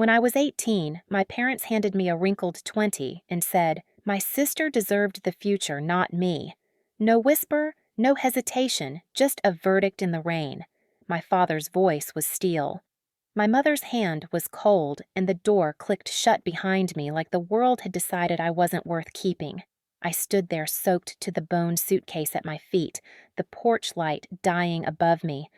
When I was 18, my parents handed me a wrinkled 20 and said, my sister deserved the future, not me. No whisper, no hesitation, just a verdict in the rain. My father's voice was steel. My mother's hand was cold, and the door clicked shut behind me like the world had decided I wasn't worth keeping. I stood there soaked to the bone suitcase at my feet, the porch light dying above me.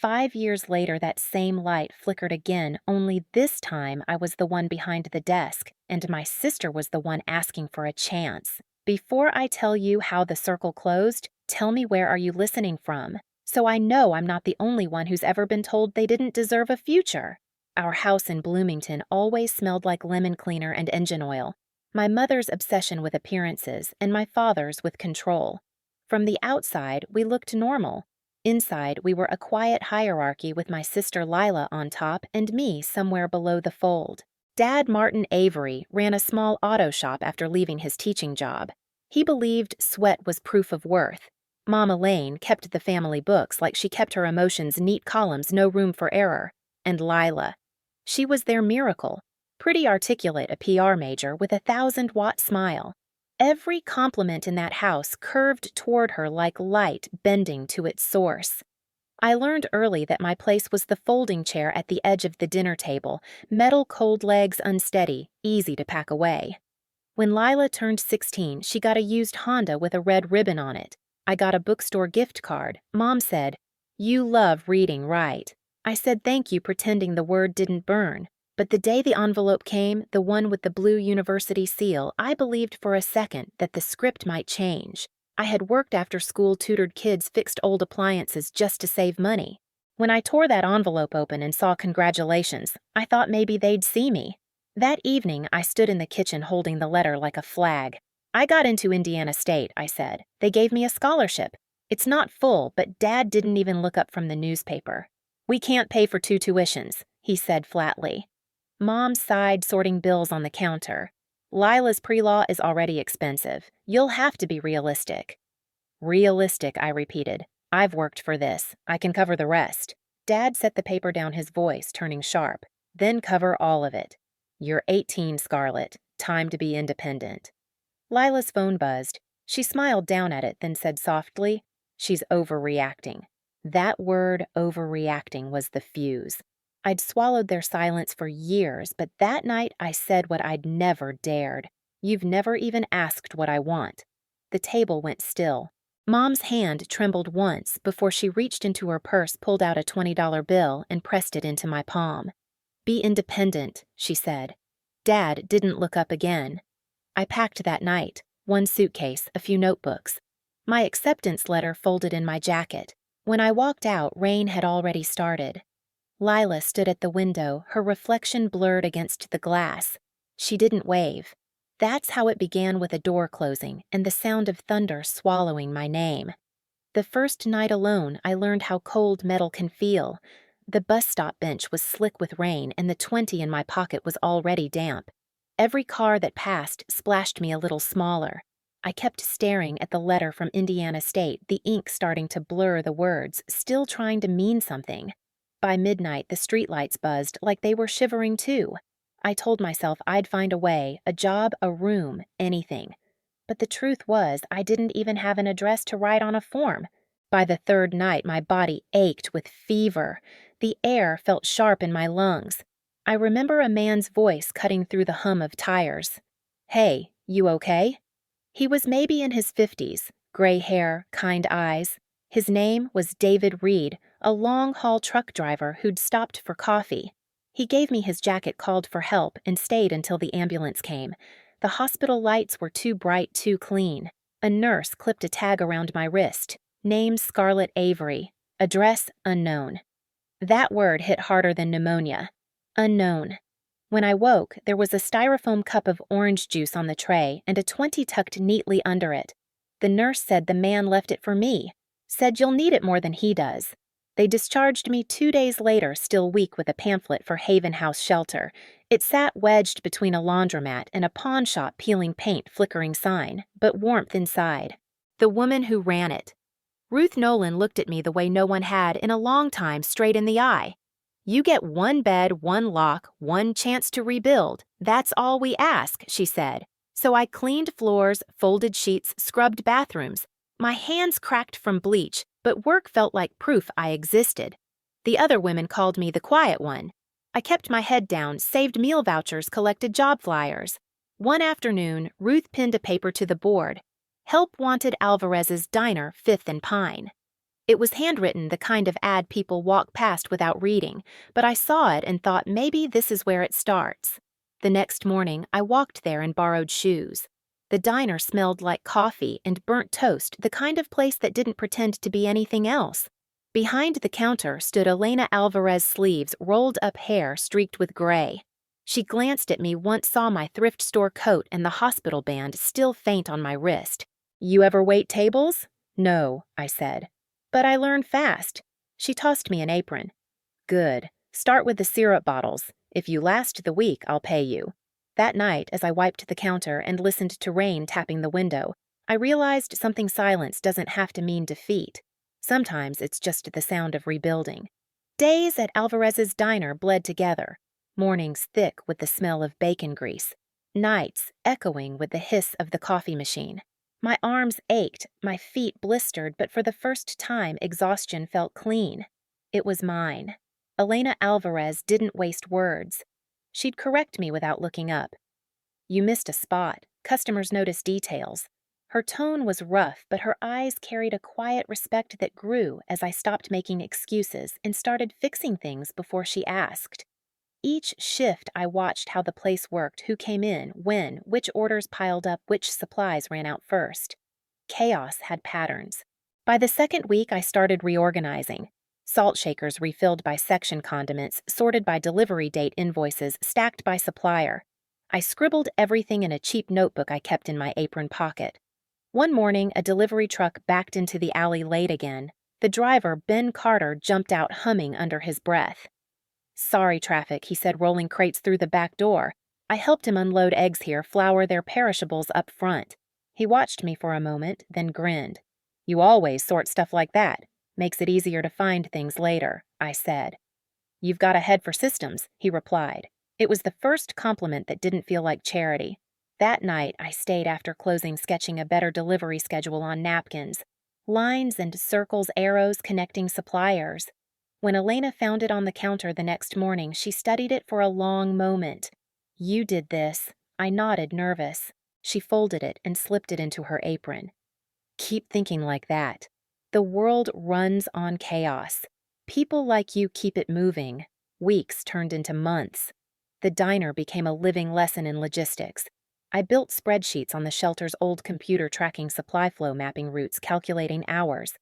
5 years later, that same light flickered again, only this time I was the one behind the desk, and my sister was the one asking for a chance. Before I tell you how the circle closed, tell me where are you listening from, so I know I'm not the only one who's ever been told they didn't deserve a future. Our house in Bloomington always smelled like lemon cleaner and engine oil. My mother's obsession with appearances and my father's with control. From the outside, we looked normal. Inside, we were a quiet hierarchy with my sister Lila on top and me somewhere below the fold. Dad Martin Avery ran a small auto shop after leaving his teaching job. He believed sweat was proof of worth. Mom Elaine kept the family books like she kept her emotions neat columns, no room for error. And Lila. She was their miracle. Pretty articulate, a PR major with a 1,000-watt smile. Every compliment in that house curved toward her like light bending to its source. I learned early that my place was the folding chair at the edge of the dinner table, metal cold legs unsteady, easy to pack away. When Lila turned 16, she got a used Honda with a red ribbon on it. I got a bookstore gift card. Mom said, "You love reading, right?" I said thank you, pretending the word didn't burn. But the day the envelope came, the one with the blue university seal, I believed for a second that the script might change. I had worked after school, tutored kids, fixed old appliances just to save money. When I tore that envelope open and saw congratulations, I thought maybe they'd see me. That evening, I stood in the kitchen holding the letter like a flag. I got into Indiana State, I said. They gave me a scholarship. It's not full, but Dad didn't even look up from the newspaper. We can't pay for 2 tuitions, he said flatly. Mom sighed, sorting bills on the counter. Lila's pre-law is already expensive. You'll have to be realistic. Realistic, I repeated. I've worked for this. I can cover the rest. Dad set the paper down, his voice turning sharp. Then cover all of it. You're 18, Scarlett. Time to be independent. Lila's phone buzzed. She smiled down at it, then said softly, "She's overreacting." That word, overreacting, was the fuse. I'd swallowed their silence for years, but that night I said what I'd never dared. You've never even asked what I want. The table went still. Mom's hand trembled once before she reached into her purse, pulled out a $20 bill, and pressed it into my palm. Be independent, she said. Dad didn't look up again. I packed that night, 1 suitcase, a few notebooks. My acceptance letter folded in my jacket. When I walked out, rain had already started. Lila stood at the window, her reflection blurred against the glass. She didn't wave. That's how it began, with a door closing and the sound of thunder swallowing my name. The first night alone, I learned how cold metal can feel. The bus stop bench was slick with rain, and the 20 in my pocket was already damp. Every car that passed splashed me a little smaller. I kept staring at the letter from Indiana State, the ink starting to blur the words, still trying to mean something. By midnight, the streetlights buzzed like they were shivering too. I told myself I'd find a way, a job, a room, anything. But the truth was, I didn't even have an address to write on a form. By the 3rd night, my body ached with fever. The air felt sharp in my lungs. I remember a man's voice cutting through the hum of tires. "Hey, you okay?" He was maybe in his 50s, gray hair, kind eyes. His name was David Reed, a long-haul truck driver who'd stopped for coffee. He gave me his jacket, called for help, and stayed until the ambulance came. The hospital lights were too bright, too clean. A nurse clipped a tag around my wrist. Name Scarlett Avery. Address unknown. That word hit harder than pneumonia. Unknown. When I woke, there was a styrofoam cup of orange juice on the tray and a 20 tucked neatly under it. The nurse said the man left it for me. Said you'll need it more than he does. They discharged me 2 days later, still weak, with a pamphlet for Haven House Shelter. It sat wedged between a laundromat and a pawn shop peeling paint flickering sign, but warmth inside. The woman who ran it. Ruth Nolan looked at me the way no one had in a long time, straight in the eye. You get one bed, one lock, one chance to rebuild. That's all we ask, she said. So I cleaned floors, folded sheets, scrubbed bathrooms. My hands cracked from bleach, but work felt like proof I existed. The other women called me the quiet one. I kept my head down, saved meal vouchers, collected job flyers. One afternoon, Ruth pinned a paper to the board. Help wanted Alvarez's Diner, 5th and Pine. It was handwritten, the kind of ad people walk past without reading, but I saw it and thought maybe this is where it starts. The next morning, I walked there and borrowed shoes. The diner smelled like coffee and burnt toast, the kind of place that didn't pretend to be anything else. Behind the counter stood Elena Alvarez's sleeves, rolled up hair streaked with gray. She glanced at me, once saw my thrift store coat and the hospital band still faint on my wrist. You ever wait tables? No, I said. But I learned fast. She tossed me an apron. Good. Start with the syrup bottles. If you last the week, I'll pay you. That night, as I wiped the counter and listened to rain tapping the window, I realized something silence doesn't have to mean defeat. Sometimes it's just the sound of rebuilding. Days at Alvarez's Diner bled together. Mornings thick with the smell of bacon grease. Nights echoing with the hiss of the coffee machine. My arms ached, my feet blistered, but for the first time, exhaustion felt clean. It was mine. Elena Alvarez didn't waste words. She'd correct me without looking up. You missed a spot. Customers noticed details. Her tone was rough, but her eyes carried a quiet respect that grew as I stopped making excuses and started fixing things before she asked. Each shift, I watched how the place worked, who came in, when, which orders piled up, which supplies ran out first. Chaos had patterns. By the second week, I started reorganizing. Salt shakers refilled by section condiments, sorted by delivery date invoices, stacked by supplier. I scribbled everything in a cheap notebook I kept in my apron pocket. One morning, a delivery truck backed into the alley late again. The driver, Ben Carter, jumped out humming under his breath. Sorry, traffic, he said, rolling crates through the back door. I helped him unload eggs here, flour their perishables up front. He watched me for a moment, then grinned. You always sort stuff like that. Makes it easier to find things later, I said. You've got a head for systems, he replied. It was the first compliment that didn't feel like charity. That night, I stayed after closing, sketching a better delivery schedule on napkins. Lines and circles, arrows connecting suppliers. When Elena found it on the counter the next morning, she studied it for a long moment. You did this. I nodded, nervous. She folded it and slipped it into her apron. Keep thinking like that. The world runs on chaos. People like you keep it moving. Weeks turned into months. The diner became a living lesson in logistics. I built spreadsheets on the shelter's old computer, tracking supply flow, mapping routes, calculating hours.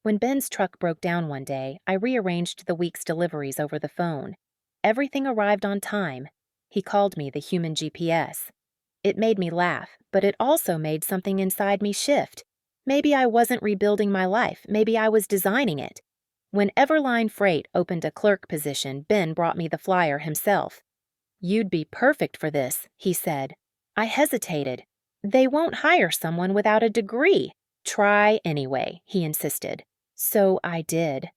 When Ben's truck broke down one day, I rearranged the week's deliveries over the phone. Everything arrived on time. He called me the human GPS. It made me laugh, but it also made something inside me shift. Maybe I wasn't rebuilding my life. Maybe I was designing it. When Everline Freight opened a clerk position, Ben brought me the flyer himself. You'd be perfect for this, he said. I hesitated. They won't hire someone without a degree. Try anyway, he insisted. So I did.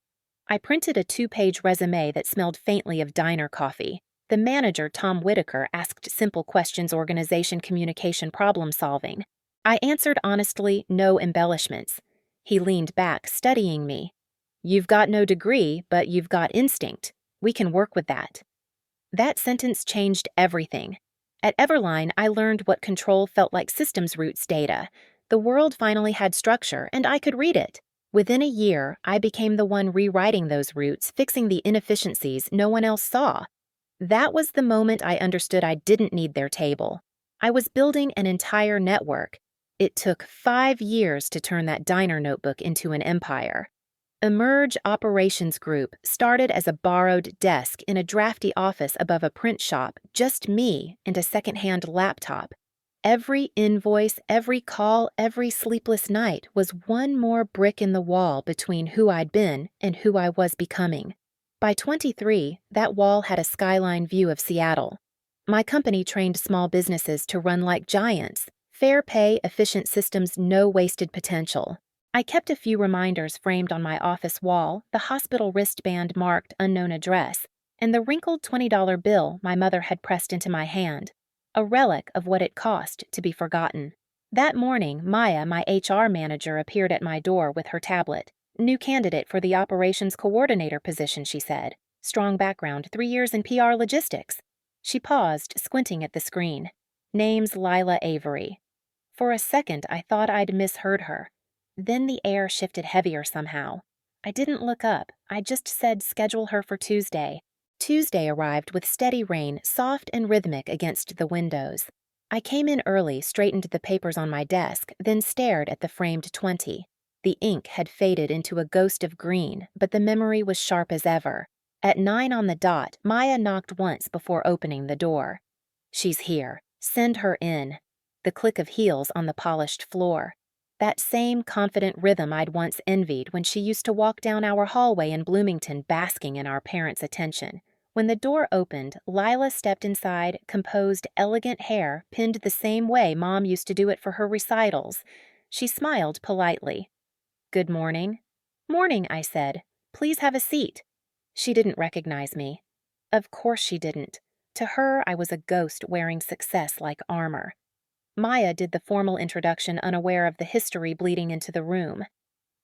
I printed a 2-page resume that smelled faintly of diner coffee. The manager, Tom Whitaker, asked simple questions: organization, communication, problem solving. I answered honestly, no embellishments. He leaned back, studying me. You've got no degree, but you've got instinct. We can work with that. That sentence changed everything. At Everline, I learned what control felt like: systems roots data. The world finally had structure, and I could read it. Within a year, I became the one rewriting those routes, fixing the inefficiencies no one else saw. That was the moment I understood I didn't need their table. I was building an entire network. It took 5 years to turn that diner notebook into an empire. Emerge Operations Group started as a borrowed desk in a drafty office above a print shop, just me and a second-hand laptop. Every invoice, every call, every sleepless night was one more brick in the wall between who I'd been and who I was becoming. By 23, that wall had a skyline view of Seattle. My company trained small businesses to run like giants. Fair pay, efficient systems, no wasted potential. I kept a few reminders framed on my office wall, the hospital wristband marked unknown address. and the wrinkled $20 bill my mother had pressed into my hand, a relic of what it cost to be forgotten. That morning, Maya, my HR manager, appeared at my door with her tablet. New candidate for the operations coordinator position, she said. Strong background, 3 years in PR logistics. She paused, squinting at the screen. Name's Lila Avery. For a second, I thought I'd misheard her. Then the air shifted heavier somehow. I didn't look up. I just said schedule her for Tuesday. Tuesday arrived with steady rain, soft and rhythmic against the windows. I came in early, straightened the papers on my desk, then stared at the framed 20. The ink had faded into a ghost of green, but the memory was sharp as ever. At 9 on the dot, Maya knocked once before opening the door. She's here. Send her in. The click of heels on the polished floor. That same confident rhythm I'd once envied when she used to walk down our hallway in Bloomington basking in our parents' attention. When the door opened, Lila stepped inside, composed, elegant hair pinned the same way Mom used to do it for her recitals. She smiled politely. Good morning. Morning, I said. Please have a seat. She didn't recognize me. Of course she didn't. To her, I was a ghost wearing success like armor. Maya did the formal introduction, unaware of the history bleeding into the room.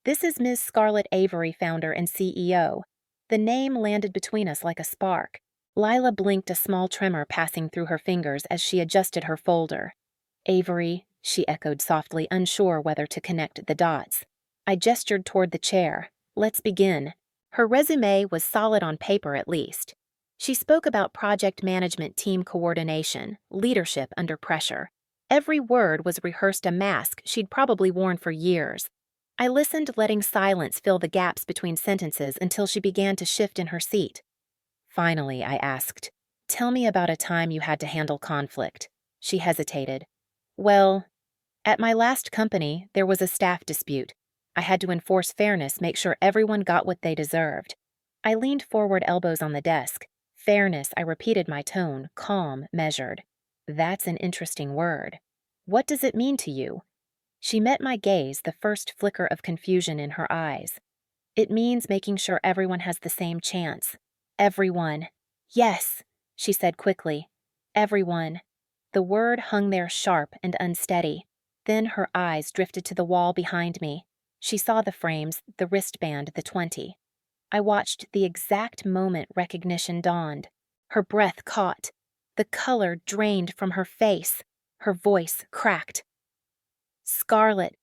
This is Ms. Scarlett Avery, founder and CEO. The name landed between us like a spark. Lila blinked, a small tremor passing through her fingers as she adjusted her folder. Avery, she echoed softly, unsure whether to connect the dots. I gestured toward the chair. Let's begin. Her resume was solid on paper, at least. She spoke about project management, team coordination, leadership under pressure. Every word was rehearsed, a mask she'd probably worn for years. I listened, letting silence fill the gaps between sentences until she began to shift in her seat. Finally, I asked, tell me about a time you had to handle conflict. She hesitated. Well, at my last company, there was a staff dispute. I had to enforce fairness, make sure everyone got what they deserved. I leaned forward, elbows on the desk. Fairness, I repeated my tone, calm, measured. That's an interesting word. What does it mean to you? She met my gaze, the first flicker of confusion in her eyes. It means making sure everyone has the same chance. Everyone. Yes, she said quickly. Everyone. The word hung there sharp and unsteady. Then her eyes drifted to the wall behind me. She saw the frames, the wristband, the 20. I watched the exact moment recognition dawned. Her breath caught. The color drained from her face. Her voice cracked. Scarlett.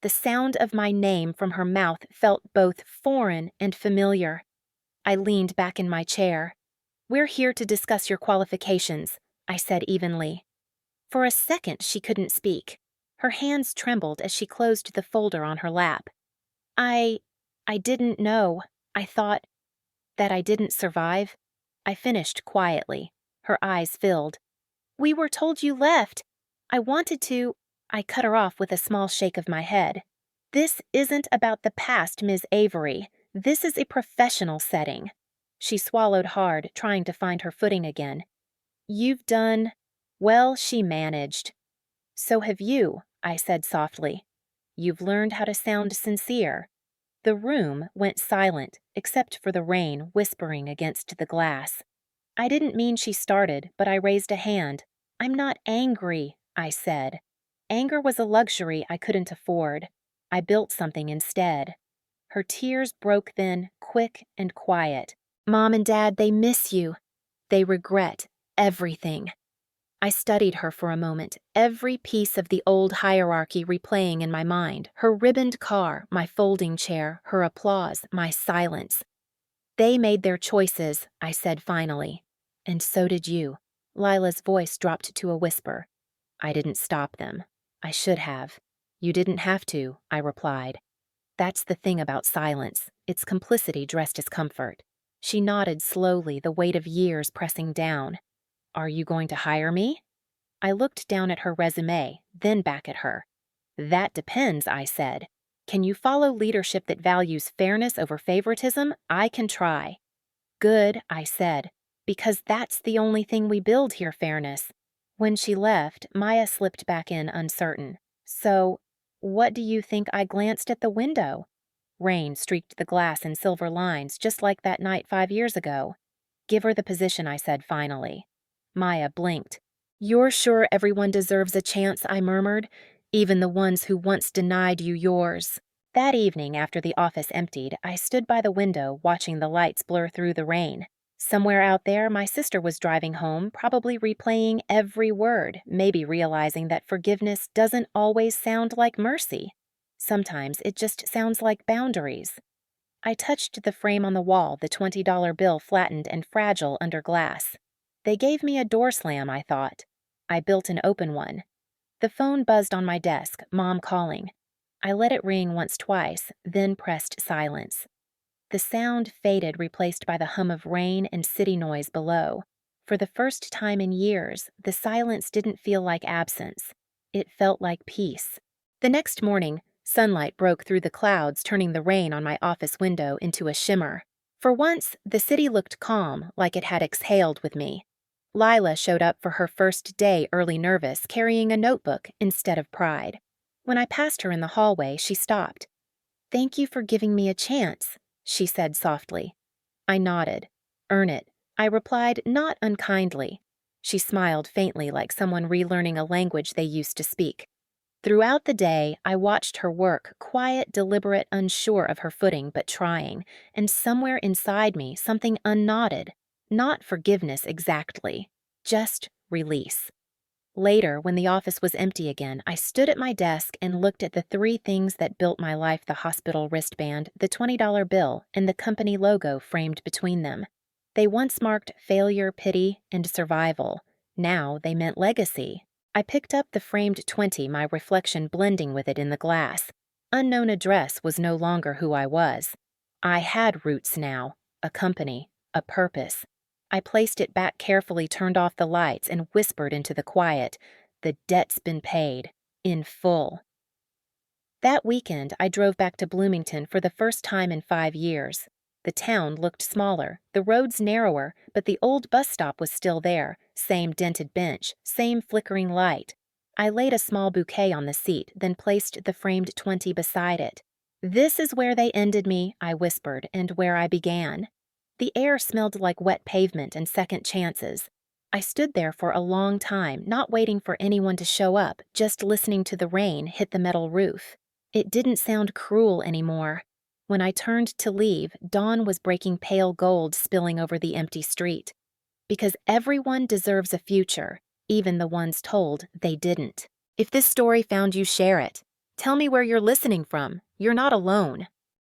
The sound of my name from her mouth felt both foreign and familiar. I leaned back in my chair. We're here to discuss your qualifications, I said evenly. For a second, she couldn't speak. Her hands trembled as she closed the folder on her lap. I didn't know. I thought that I didn't survive. I finished quietly. Her eyes filled. We were told you left. I wanted to. I cut her off with a small shake of my head. This isn't about the past, Ms. Avery. This is a professional setting. She swallowed hard, trying to find her footing again. You've done. Well, she managed. So have you, I said softly. You've learned how to sound sincere. The room went silent, except for the rain whispering against the glass. I didn't mean she started, but I raised a hand. I'm not angry, I said. Anger was a luxury I couldn't afford. I built something instead. Her tears broke then, quick and quiet. Mom and Dad, they miss you. They regret everything. I studied her for a moment, every piece of the old hierarchy replaying in my mind, her ribboned car, my folding chair, her applause, my silence. They made their choices, I said finally. And so did you. Lila's voice dropped to a whisper. I didn't stop them. I should have. You didn't have to, I replied. That's the thing about silence. It's complicity dressed as comfort. She nodded slowly, the weight of years pressing down. Are you going to hire me? I looked down at her resume, then back at her. That depends, I said. Can you follow leadership that values fairness over favoritism? I can try. Good, I said, because that's the only thing we build here, fairness. When she left, Maya slipped back in, uncertain. So, what do you think? I glanced at the window. Rain streaked the glass in silver lines, just like that night 5 years ago. Give her the position, I said finally. Maya blinked. You're sure everyone deserves a chance, I murmured, even the ones who once denied you yours. That evening, after the office emptied, I stood by the window watching the lights blur through the rain. Somewhere out there, my sister was driving home, probably replaying every word, maybe realizing that forgiveness doesn't always sound like mercy. Sometimes it just sounds like boundaries. I touched the frame on the wall, the $20 bill flattened and fragile under glass. They gave me a door slam, I thought. I built an open one. The phone buzzed on my desk, Mom calling. I let it ring once twice, then pressed silence. The sound faded, replaced by the hum of rain and city noise below. For the first time in years, the silence didn't feel like absence. It felt like peace. The next morning, sunlight broke through the clouds, turning the rain on my office window into a shimmer. For once, the city looked calm, like it had exhaled with me. Lila showed up for her first day early nervous, carrying a notebook instead of pride. When I passed her in the hallway, she stopped. "Thank you for giving me a chance," she said softly. I nodded. "Earn it," I replied, not unkindly. She smiled faintly, like someone relearning a language they used to speak. Throughout the day, I watched her work, quiet, deliberate, unsure of her footing, but trying, and somewhere inside me, something unknotted. Not forgiveness exactly, just release. Later, when the office was empty again, I stood at my desk and looked at the three things that built my life: the hospital wristband, the $20 bill, and the company logo framed between them. They once marked failure, pity, and survival. Now they meant legacy. I picked up the framed 20, my reflection blending with it in the glass. Unknown address was no longer who I was. I had roots now, a company, a purpose. I placed it back carefully, turned off the lights, and whispered into the quiet, "The debt's been paid, in full." That weekend, I drove back to Bloomington for the first time in 5 years. The town looked smaller, the roads narrower, but the old bus stop was still there, same dented bench, same flickering light. I laid a small bouquet on the seat, then placed the framed 20 beside it. "This is where they ended me," I whispered, "and where I began." The air smelled like wet pavement and second chances. I stood there for a long time, not waiting for anyone to show up, just listening to the rain hit the metal roof. It didn't sound cruel anymore. When I turned to leave, dawn was breaking pale gold, spilling over the empty street. Because everyone deserves a future, even the ones told they didn't. If this story found you, share it. Tell me where you're listening from. You're not alone.